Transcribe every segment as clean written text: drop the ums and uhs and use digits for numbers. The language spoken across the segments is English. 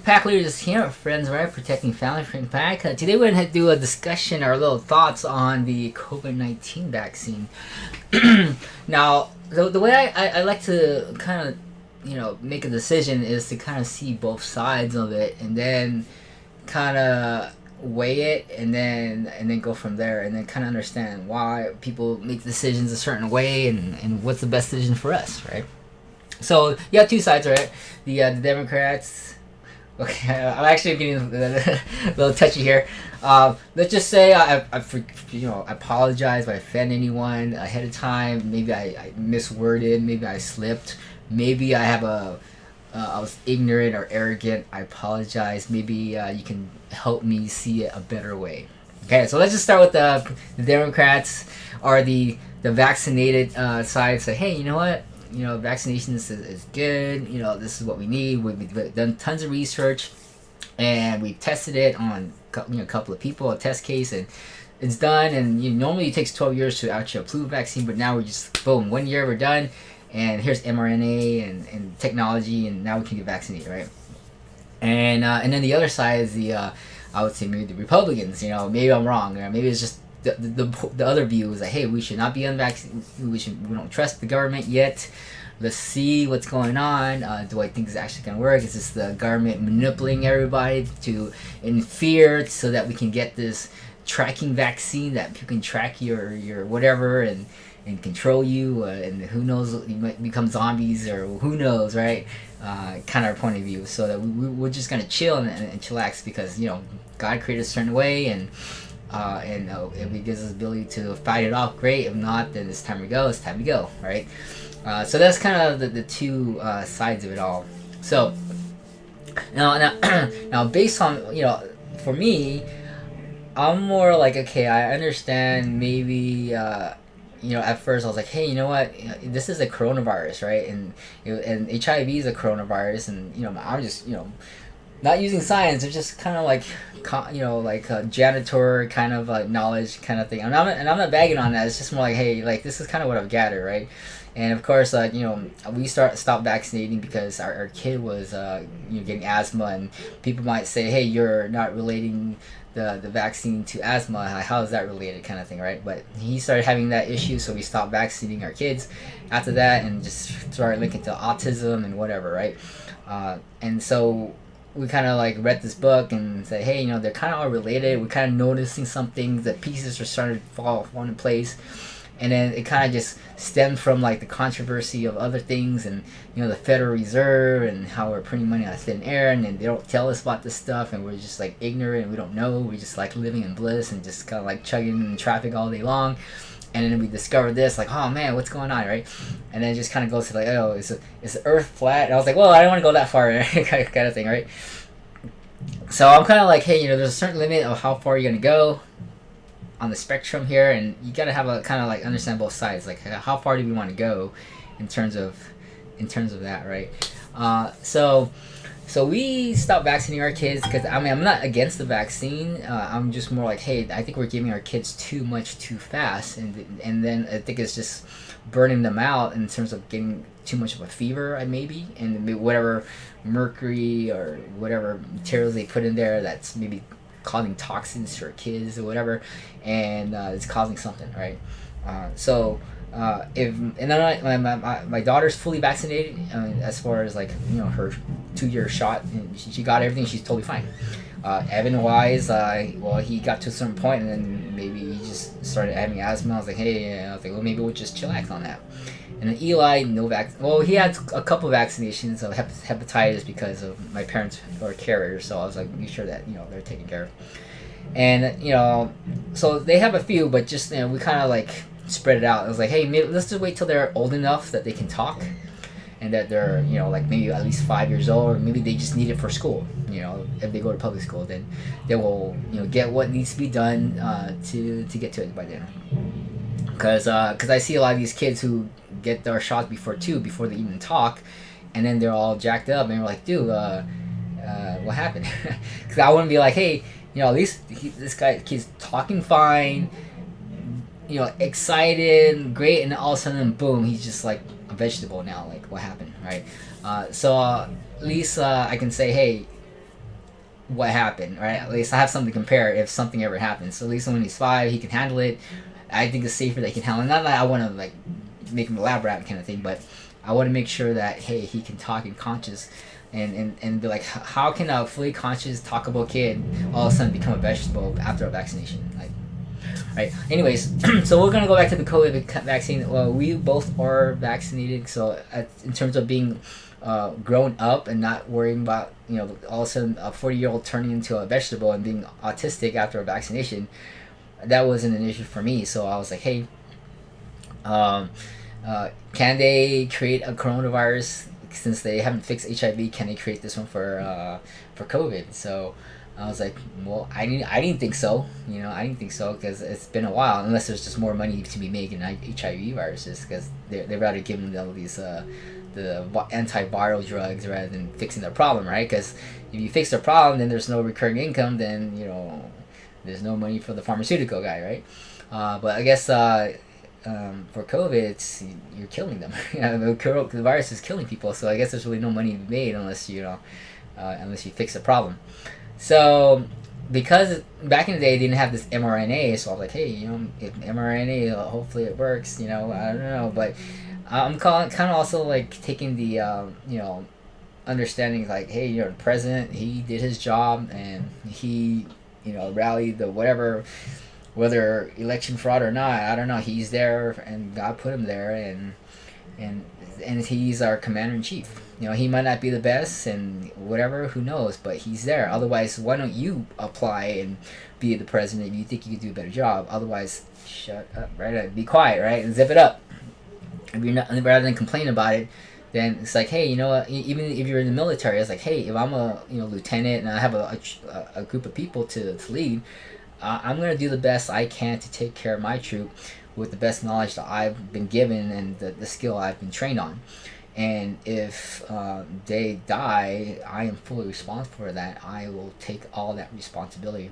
Pack leaders here, friends, right? Protecting families from pack. Today we're going to do a discussion or little thoughts on the COVID-19 vaccine. Now, the way I like to kind of, make a decision is to kind of see both sides of it and then kind of weigh it and then go from there and then kind of understand why people make decisions a certain way and what's the best decision for us, right? So you have two sides, right? The Democrats. Okay, I'm actually getting a little touchy here. Let's just say I apologize if I offend anyone ahead of time. Maybe I misworded. Maybe I slipped. Maybe I was ignorant or arrogant. I apologize. Maybe you can help me see it a better way. Okay, so let's just start with the Democrats or the vaccinated side. Say, hey, you know what? Vaccination is good. This is what we need. We've done tons of research, and we've tested it on a couple of people, a test case, and it's done. And normally it takes 12 years to actually approve a vaccine, but now we're just boom, 1 year we're done, and here's mRNA and technology, and now we can get vaccinated, right? And then the other side is I would say maybe the Republicans. Maybe I'm wrong. Maybe it's just the other view is like, hey, we should not be unvaccinated. We don't trust the government yet. Let's see what's going on. Do I think it's actually going to work? Is this the government manipulating everybody in fear so that we can get this tracking vaccine that people can track your whatever and control you, and who knows, you might become zombies or who knows, right? Kind of our point of view, so that we're just going to chill and chillax because God created a certain way, and if He gives us the ability to fight it off, great. If not, then it's time to go. It's time to go, right? So that's kind of the two sides of it all. So now based on for me, I'm more like, okay, I understand maybe. At first I was like, hey, you know what? This is a coronavirus, right? And HIV is a coronavirus, and I'm just not using science. It's just kind of like like a janitor kind of knowledge kind of thing. And I'm not bagging on that. It's just more like, hey, like this is kind of what I've gathered, right? And of course, we stopped vaccinating because our kid was getting asthma, and people might say, hey, you're not relating the vaccine to asthma. How is that related, kind of thing, right? But he started having that issue, so we stopped vaccinating our kids after that, and just started linking to autism and whatever, right? And so we kind of like read this book and said, hey, they're kind of all related. We're kind of noticing some things, that pieces are starting to fall in place. And then it kind of just stemmed from like the controversy of other things, and the Federal Reserve and how we're printing money on thin air, and then they don't tell us about this stuff, and we're just like ignorant, and we don't know. We just like living in bliss and just kind of like chugging in traffic all day long. And then we discovered this, like, oh man, what's going on, right? And then it just kind of goes to like, oh, is the Earth flat? And I was like, well, I don't want to go that far, kind of thing, right? So I'm kind of like, hey, there's a certain limit of how far you're gonna go on the spectrum here, and you gotta have a kind of like understand both sides, like how far do we want to go in terms of that, right? So we stopped vaccinating our kids because I'm not against the vaccine. I'm just more like, hey, I think we're giving our kids too much too fast, and then I think it's just burning them out in terms of getting too much of a fever, maybe, and whatever mercury or whatever materials they put in there that's maybe causing toxins to our kids or whatever, and it's causing something, right? My daughter's fully vaccinated, as far as like her 2-year shot, and she got everything. She's totally fine. Evan Wise, he got to a certain point, and then maybe he just started having asthma. I was like, hey, well, maybe we'll just chillax on that. And then Eli, no vaccine. Well, he had a couple vaccinations of hepatitis because of my parents are carriers, so I was like, make sure that they're taken care of. And so they have a few, but just we kind of like spread it out. I was like, hey, maybe let's just wait till they're old enough that they can talk, and that they're like maybe at least 5 years old, or maybe they just need it for school. If they go to public school, then they will get what needs to be done to get to it by then. Because I see a lot of these kids who get their shots before they even talk, and then they're all jacked up, and we're like, dude, what happened? Because I wouldn't be like, hey, at least this kid's talking fine, excited, great, and all of a sudden, boom, he's just like a vegetable now. Like, what happened, right? So at least I can say, hey, what happened, right? At least I have something to compare if something ever happens. So at least when he's 5, he can handle it. I think it's safer that he can handle it. Not that I want to like make him a lab rat kind of thing, but I want to make sure that hey, he can talk and conscious, and be like, how can a fully conscious, talkable kid all of a sudden become a vegetable after a vaccination? Like, right. Anyways, so we're gonna go back to the COVID vaccine. Well, we both are vaccinated, so in terms of being grown up and not worrying about all of a sudden a 40-year-old turning into a vegetable and being autistic after a vaccination, that wasn't an issue for me. So I was like, hey, can they create a coronavirus since they haven't fixed HIV? Can they create this one for COVID? So I was like, well, I didn't think so. I didn't think so because it's been a while. Unless there's just more money to be made in HIV viruses, because they'd rather give them all these the antiviral drugs rather than fixing their problem, right? Because if you fix their problem, then there's no recurring income. Then there's no money for the pharmaceutical guy, right? But I guess for COVID, you're killing them. The virus is killing people, so I guess there's really no money to be made unless unless you fix the problem. So because back in the day they didn't have this mRNA, so I was like, hey, if mRNA, hopefully it works. I don't know, but I'm kind of also like taking the understanding like, hey, the president, he did his job and he rallied the whatever, whether election fraud or not, I don't know, he's there and God put him there, and he's our commander in chief. He might not be the best and whatever, who knows, but he's there. Otherwise, why don't you apply and be the president if you think you could do a better job? Otherwise, shut up, right? Be quiet, right? And zip it up. If you're not, rather than complain about it, then it's like, hey, even if you're in the military, it's like, hey, if I'm a lieutenant and I have a group of people to lead, I'm going to do the best I can to take care of my troop with the best knowledge that I've been given and the skill I've been trained on. And if they die, I am fully responsible for that. I will take all that responsibility.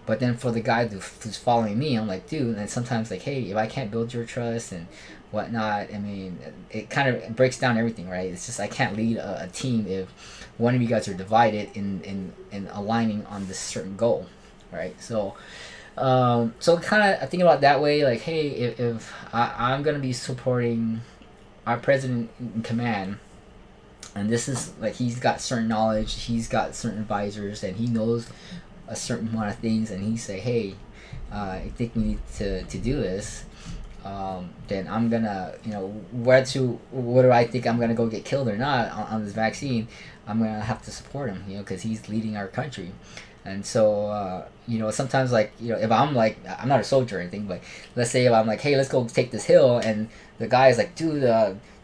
But then for the guy who's following me, I'm like, dude, and sometimes like, hey, if I can't build your trust and whatnot, I mean, it kind of breaks down everything, right? It's just I can't lead a team if one of you guys are divided in aligning on this certain goal, right? So kind of thinking about it that way, like, hey, if I'm going to be supporting our president in command, and this is like, he's got certain knowledge, he's got certain advisors, and he knows a certain amount of things, and he say, hey, I think we need to do this, then I'm gonna, whether I think I'm gonna go get killed or not on this vaccine, I'm gonna have to support him, because he's leading our country. And so sometimes, like, if I'm like, I'm not a soldier or anything, but let's say if I'm like, hey, let's go take this hill, and the guy's like, dude,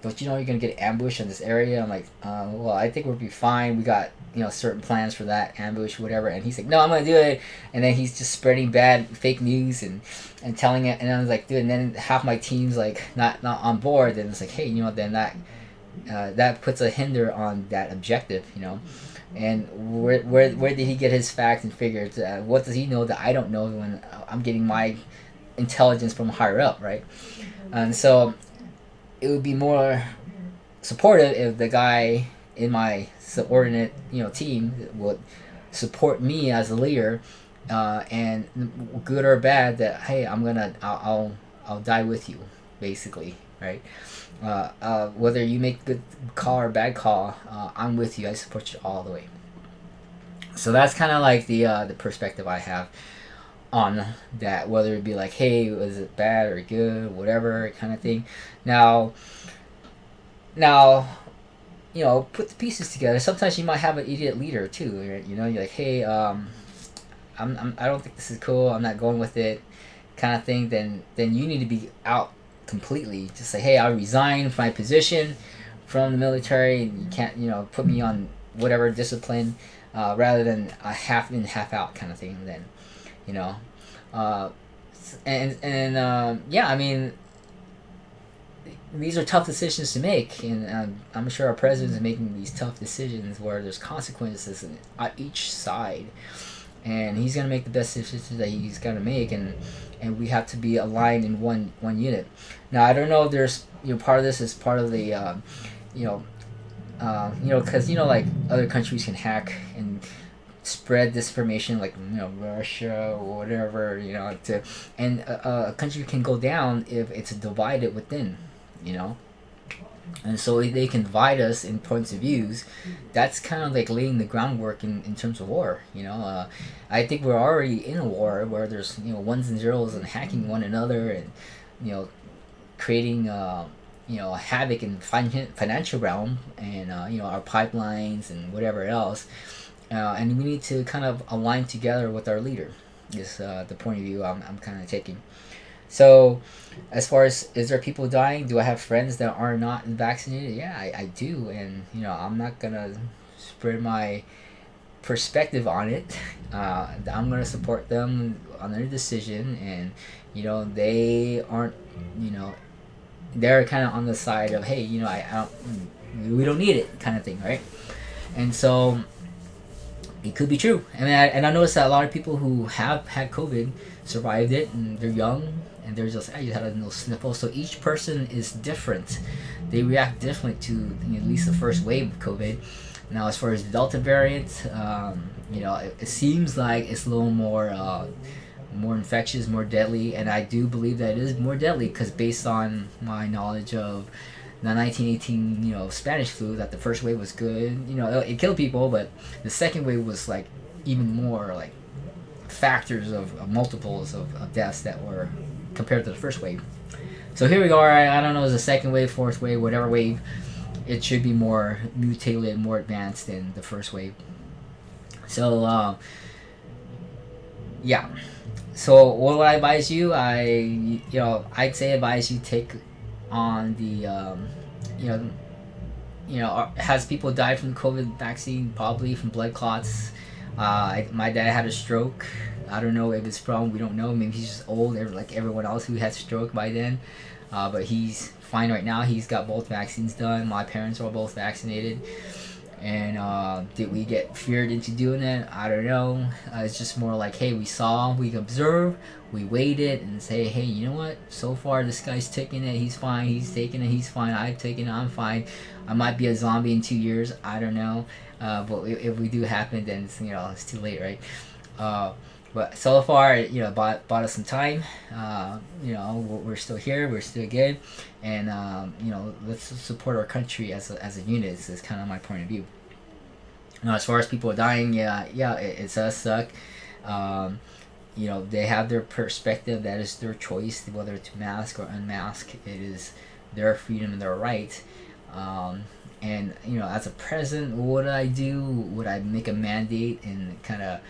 don't you know you're gonna get ambushed in this area? I'm like, well, I think we'll be fine. We got certain plans for that ambush, whatever. And he's like, no, I'm gonna do it. And then he's just spreading bad fake news and telling it. And I was like, dude. And then half my team's like not on board. Then it's like, hey, then that puts a hinder on that objective, And where did he get his facts and figures? What does he know that I don't know when I'm getting my intelligence from higher up, right? And so it would be more supportive if the guy in my subordinate team would support me as a leader, and good or bad, that hey, I'll die with you, basically, right? Whether you make good call or bad call, I'm with you. I support you all the way. So that's kind of like the perspective I have on that, whether it be like, hey, was it bad or good, whatever kind of thing. Now, put the pieces together. Sometimes you might have an idiot leader too, right? You're like, hey, I don't think this is cool, I'm not going with it, kind of thing. Then you need to be out completely. Just say, hey, I resign from my position from the military, and you can't put me on whatever discipline, rather than a half in, half out kind of thing. Then I mean, these are tough decisions to make, and I'm sure our president is making these tough decisions where there's consequences on each side, and he's going to make the best decisions that he's going to make, and we have to be aligned in one unit. Now, I don't know if there's part of this is part of the because like other countries can hack and spread disinformation like Russia or whatever, to and a country can go down if it's divided within, you know. And so if they can divide us in points of views, that's kind of like laying the groundwork in terms of war. I think we're already in a war where there's ones and zeros and hacking one another, and creating havoc in financial realm, and our pipelines and whatever else. And we need to kind of align together with our leader. Is the point of view I'm kind of taking. So, as far as is there people dying? Do I have friends that are not vaccinated? Yeah, I do, and I'm not gonna spread my perspective on it. I'm gonna support them on their decision, and they aren't, they're kind of on the side of, hey, I don't, we don't need it, kind of thing, right? And so it could be true. And I noticed that a lot of people who have had COVID survived it, and they're young, and they're just, I just had a little sniffle. So each person is different. They react differently to at least the first wave of COVID. Now, as far as the Delta variant, it seems like it's a little more infectious, more deadly, and I do believe that it is more deadly because based on my knowledge of the 1918, Spanish flu, that the first wave was good. It killed people, but the second wave was like even more like factors of multiples of deaths that were compared to the first wave. So here we are. I don't know, is the second wave, fourth wave, whatever wave, it should be more mutated, more advanced than the first wave. So yeah. So what would I advise you? I'd say advise you take on the has people died from the COVID vaccine? Probably from blood clots. My dad had a stroke. I don't know if it's from, we don't know. Maybe he's just old, like everyone else who had stroke by then. But he's fine right now. He's got both vaccines done. My parents are both vaccinated. And did we get feared into doing it? I don't know. It's just more like, hey, we observe, we waited, and say, hey, you know what? So far, this guy's taking it. He's fine. He's taking it. He's fine. I've taken it. I'm fine. I might be a zombie in 2 years. I don't know. But if we do happen, then it's too late, right? But so far, bought us some time. We're still here. We're still good, and let's support our country as a unit. Is kind of my point of view. Now, as far as people dying, it does suck. They have their perspective. That is their choice, whether to mask or unmask. It is their freedom and their right. And as a president, what would I do? Would I make a mandate and kind of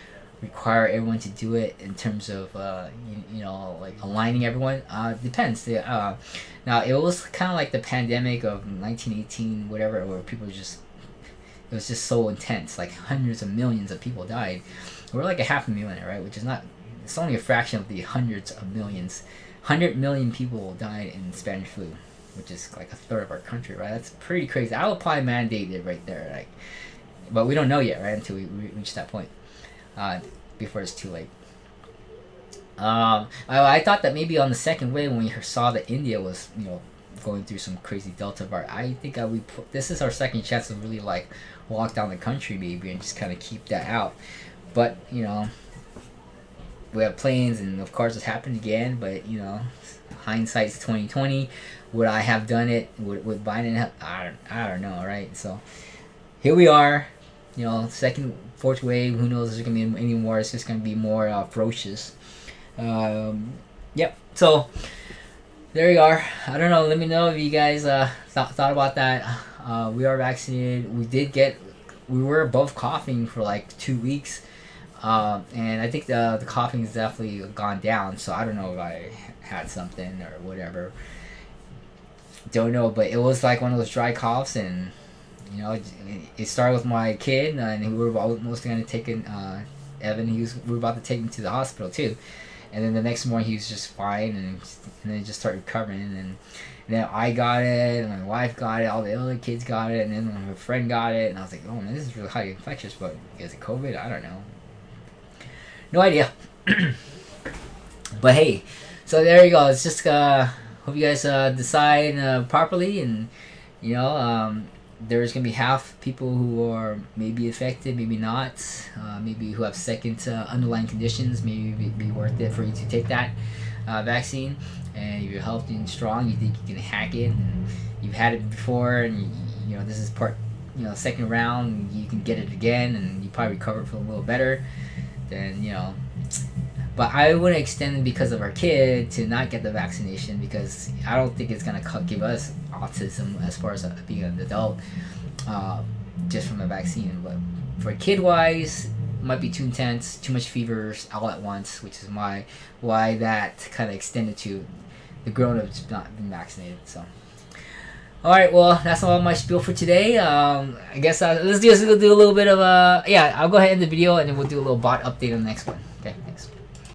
require everyone to do it in terms of like aligning everyone? Depends. Now it was kind of like the pandemic of 1918, whatever, where people it was just so intense, like hundreds of millions of people died. We're like 500,000, right? Which is not, it's only a fraction of the hundreds of millions. 100 million people died in Spanish flu, which is like a third of our country, right? That's pretty crazy. I would probably mandate it right there, like, but we don't know yet, right? Until we reach that point. Before it's too late. I thought that maybe on the second wave, when we saw that India was, going through some crazy Delta variant, I think this is our second chance to really like lock down the country maybe and just kind of keep that out. But we have planes, and of course it's happened again. But hindsight's 2020. Would I have done it? Would Biden have? I don't know, right? So here we are. Second, fourth wave, who knows if there's going to be any more. It's just going to be more ferocious. Yep. So, there you are. I don't know. Let me know if you guys thought about that. We are vaccinated. We were above coughing for like 2 weeks. And I think the coughing has definitely gone down. So, I don't know if I had something or whatever. Don't know. But it was like one of those dry coughs, and it started with my kid, and we were almost going to take Evan. We were about to take him to the hospital too, and then the next morning he was just fine, and then he just started recovering, and then I got it, and my wife got it, all the other kids got it, and then my friend got it, and I was like, oh man, this is really highly infectious. But is it COVID? I don't know. No idea. But hey, so there you go. It's just hope you guys decide properly, and there's gonna be half people who are maybe affected, maybe not, maybe who have second underlying conditions. Maybe it'd be worth it for you to take that vaccine, and if you're healthy and strong, you think you can hack it, and you've had it before, and you know this is part, you know, second round, and you can get it again, and you probably recover from a little better. Then you know. But I wouldn't extend it because of our kid to not get the vaccination, because I don't think it's gonna give us autism as far as being an adult, just from a vaccine. But for kid wise, it might be too intense, too much fevers all at once, which is why that kind of extended to the grown-ups not being vaccinated. So. All right, well, that's all my spiel for today. I guess let's do a little bit of I'll go ahead and end the video, and then we'll do a little bot update on the next one. Okay, thanks.